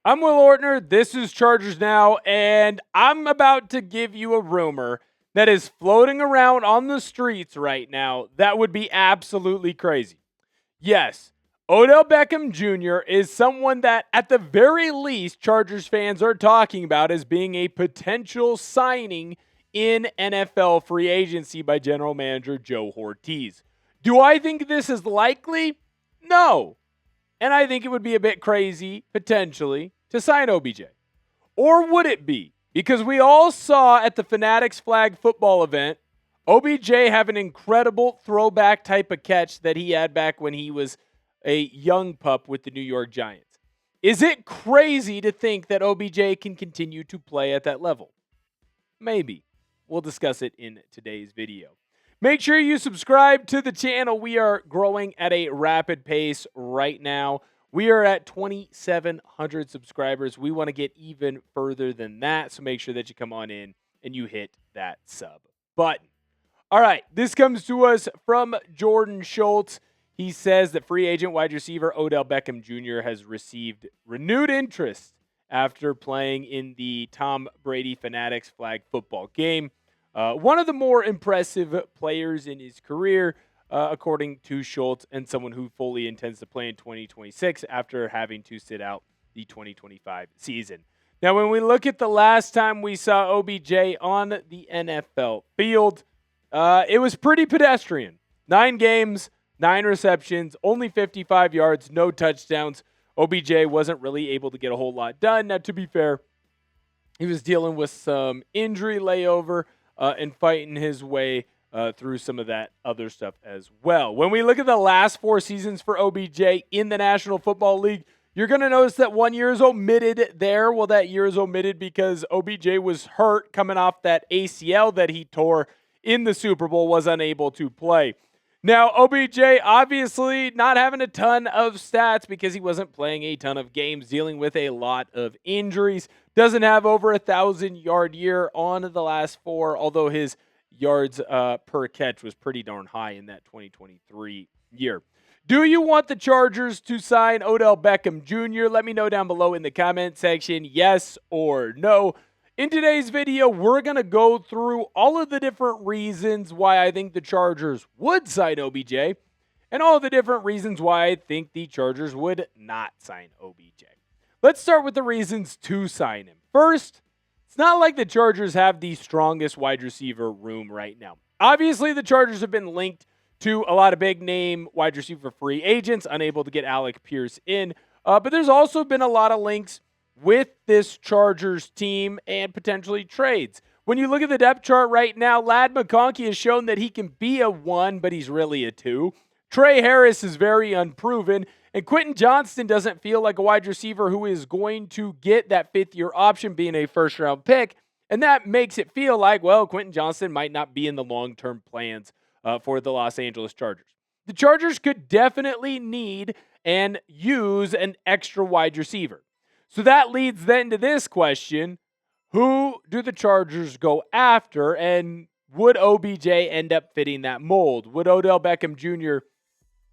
I'm Will Ortner. This is Chargers Now, and I'm about to give you a rumor that is floating around on the streets right now that would be absolutely crazy. Yes, Odell Beckham Jr. is someone that, at the very least, Chargers fans are talking about as being a potential signing in NFL free agency by general manager Joe Hortiz. Do I think this is likely? No. And I think it would be a bit crazy, potentially, to sign OBJ. Or would it be? Because we all saw at the Fanatics flag football event, OBJ have an incredible throwback type of catch that he had back when he was a young pup with the New York Giants. Is it crazy to think that OBJ can continue to play at that level? Maybe. We'll discuss it in today's video. Make sure you subscribe to the channel. We are growing at a rapid pace right now. We are at 2,700 subscribers. We want to get even further than that, so make sure that you come on in and you hit that sub button. All right, this comes to us from Jordan Schultz. He says that free agent wide receiver Odell Beckham Jr. has received renewed interest after playing in the Tom Brady Fanatics flag football game. One of the more impressive players in his career, according to Schultz, and someone who fully intends to play in 2026 after having to sit out the 2025 season. Now, when we look at the last time we saw OBJ on the NFL field, it was pretty pedestrian. 9 games, 9 receptions, only 55 yards, no touchdowns. OBJ wasn't really able to get a whole lot done. Now, to be fair, he was dealing with some injury layover and fighting his way through some of that other stuff as well. When we look at the last 4 seasons for OBJ in the National Football League, you're going to notice that 1 year is omitted there. Well, that year is omitted because OBJ was hurt coming off that ACL that he tore in the Super Bowl, was unable to play. Now, OBJ obviously not having a ton of stats because he wasn't playing a ton of games, dealing with a lot of injuries. Doesn't have over 1,000-yard year on the last 4, although his yards per catch was pretty darn high in that 2023 year. Do you want the Chargers to sign Odell Beckham Jr.? Let me know down below in the comment section, yes or no. In today's video, we're going to go through all of the different reasons why I think the Chargers would sign OBJ and all of the different reasons why I think the Chargers would not sign OBJ. Let's start with the reasons to sign him. First, it's not like the Chargers have the strongest wide receiver room right now. Obviously, the Chargers have been linked to a lot of big-name wide receiver free agents, unable to get Alec Pierce in. But there's also been a lot of links with this Chargers team and potentially trades. When you look at the depth chart right now, Ladd McConkey has shown that he can be a 1, but he's really a 2. Trey Harris is very unproven, and Quentin Johnston doesn't feel like a wide receiver who is going to get that 5th-year option being a first-round pick, and that makes it feel like, well, Quentin Johnston might not be in the long-term plans for the Los Angeles Chargers. The Chargers could definitely need and use an extra wide receiver. So that leads then to this question: who do the Chargers go after, and would OBJ end up fitting that mold? Would Odell Beckham Jr.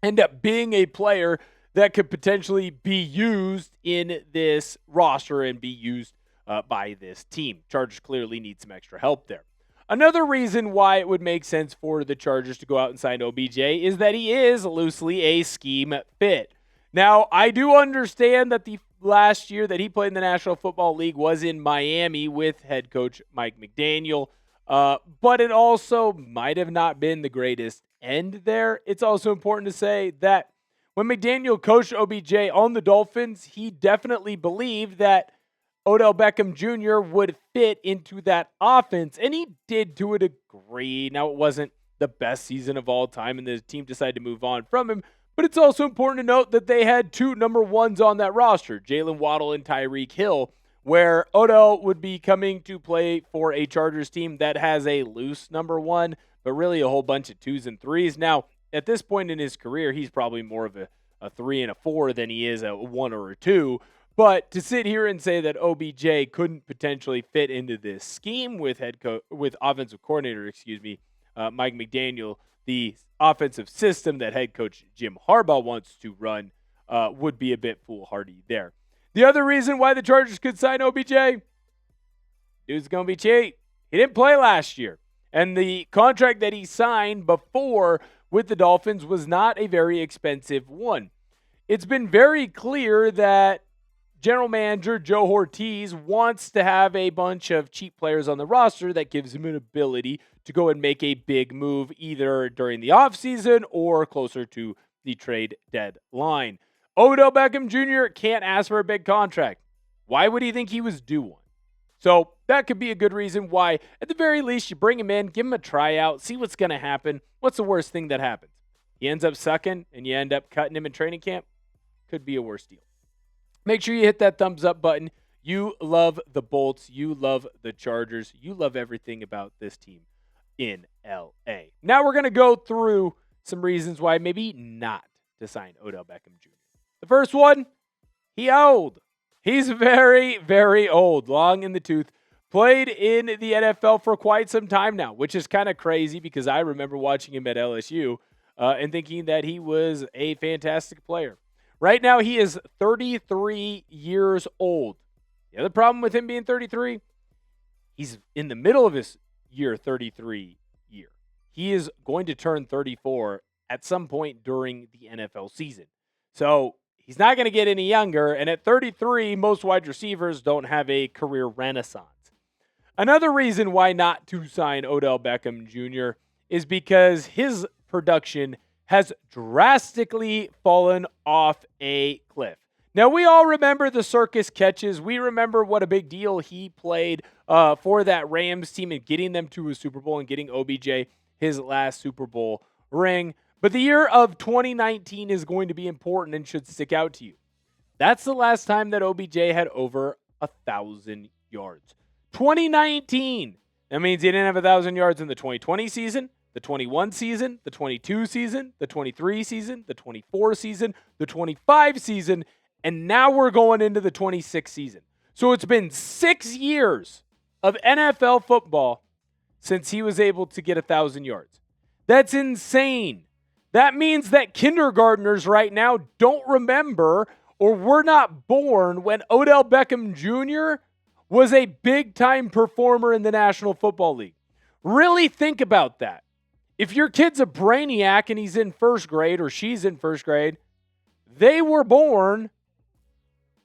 end up being a player that could potentially be used in this roster and be used by this team? Chargers clearly need some extra help there. Another reason why it would make sense for the Chargers to go out and sign OBJ is that he is loosely a scheme fit. Now, I do understand that the last year that he played in the National Football League was in Miami with head coach Mike McDaniel, but it also might have not been the greatest end there. It's also important to say that when McDaniel coached OBJ on the Dolphins, he definitely believed that Odell Beckham Jr. would fit into that offense, and he did to a degree. Now, it wasn't the best season of all time, and the team decided to move on from him, but it's also important to note that they had 2 number 1s on that roster, Jalen Waddle and Tyreek Hill, where Odell would be coming to play for a Chargers team that has a loose number 1, but really a whole bunch of 2s and 3s. Now, at this point in his career, he's probably more of a 3 and a 4 than he is a 1 or a 2. But to sit here and say that OBJ couldn't potentially fit into this scheme with offensive coordinator, Mike McDaniel, the offensive system that head coach Jim Harbaugh wants to run, would be a bit foolhardy there. The other reason why the Chargers could sign OBJ, dude's going to be cheap. He didn't play last year. And the contract that he signed before with the Dolphins was not a very expensive one. It's been very clear that General Manager Joe Hortiz wants to have a bunch of cheap players on the roster that gives him an ability to go and make a big move either during the offseason or closer to the trade deadline. Odell Beckham Jr. can't ask for a big contract. Why would he think he was due one? So that could be a good reason why, at the very least, you bring him in, give him a tryout, see what's going to happen. What's the worst thing that happens? He ends up sucking and you end up cutting him in training camp? Could be a worse deal. Make sure you hit that thumbs up button. You love the Bolts. You love the Chargers. You love everything about this team in LA. Now we're going to go through some reasons why maybe not to sign Odell Beckham Jr. The first one, he old. He's very, very old, long in the tooth. Played in the NFL for quite some time now, which is kind of crazy because I remember watching him at LSU and thinking that he was a fantastic player. Right now, he is 33 years old. The other problem with him being 33, he's in the middle of his year 33 year. He is going to turn 34 at some point during the NFL season. So he's not going to get any younger. And at 33, most wide receivers don't have a career renaissance. Another reason why not to sign Odell Beckham Jr. is because his production has drastically fallen off a cliff. Now, we all remember the circus catches. We remember what a big deal he played for that Rams team and getting them to a Super Bowl and getting OBJ his last Super Bowl ring. But the year of 2019 is going to be important and should stick out to you. That's the last time that OBJ had over 1,000 yards. 2019. That means he didn't have 1,000 yards in the 2020 season, the 21 season, the 22 season, the 23 season, the 24 season, the 25 season, and now we're going into the 26 season. So it's been 6 years of NFL football since he was able to get 1,000 yards. That's insane. That means that kindergartners right now don't remember or were not born when Odell Beckham Jr. was a big-time performer in the National Football League. Really think about that. If your kid's a brainiac and he's in first grade or she's in first grade, they were born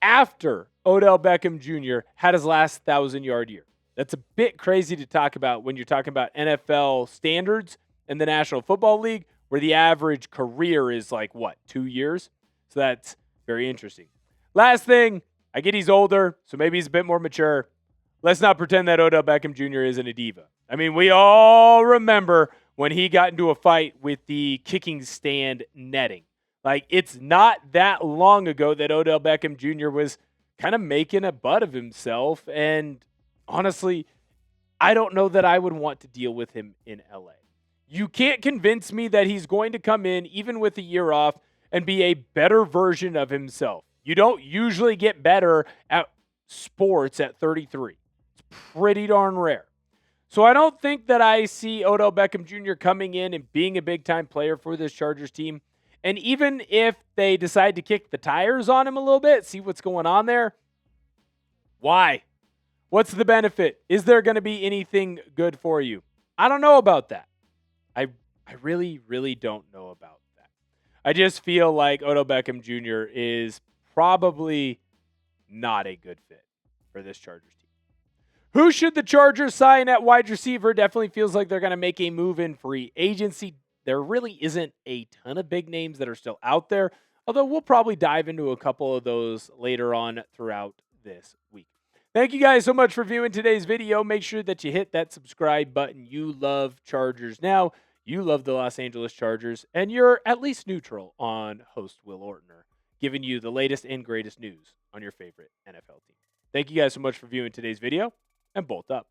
after Odell Beckham Jr. had his last 1,000-yard year. That's a bit crazy to talk about when you're talking about NFL standards in the National Football League, where the average career is 2 years? So that's very interesting. Last thing, I get he's older, so maybe he's a bit more mature. Let's not pretend that Odell Beckham Jr. isn't a diva. I mean, we all remember when he got into a fight with the kicking stand netting. It's not that long ago that Odell Beckham Jr. was kind of making a butt of himself. And honestly, I don't know that I would want to deal with him in LA. You can't convince me that he's going to come in, even with a year off, and be a better version of himself. You don't usually get better at sports at 33. It's pretty darn rare. So I don't think that I see Odell Beckham Jr. coming in and being a big-time player for this Chargers team. And even if they decide to kick the tires on him a little bit, see what's going on there, why? What's the benefit? Is there going to be anything good for you? I don't know about that. I really, really don't know about that. I just feel like Odell Beckham Jr. is probably not a good fit for this Chargers team. Who should the Chargers sign at wide receiver? Definitely feels like they're going to make a move in free agency. There really isn't a ton of big names that are still out there, although we'll probably dive into a couple of those later on throughout this week. Thank you guys so much for viewing today's video. Make sure that you hit that subscribe button. You love Chargers now. You love the Los Angeles Chargers, and you're at least neutral on host Will Ortner, giving you the latest and greatest news on your favorite NFL team. Thank you guys so much for viewing today's video, and bolt up.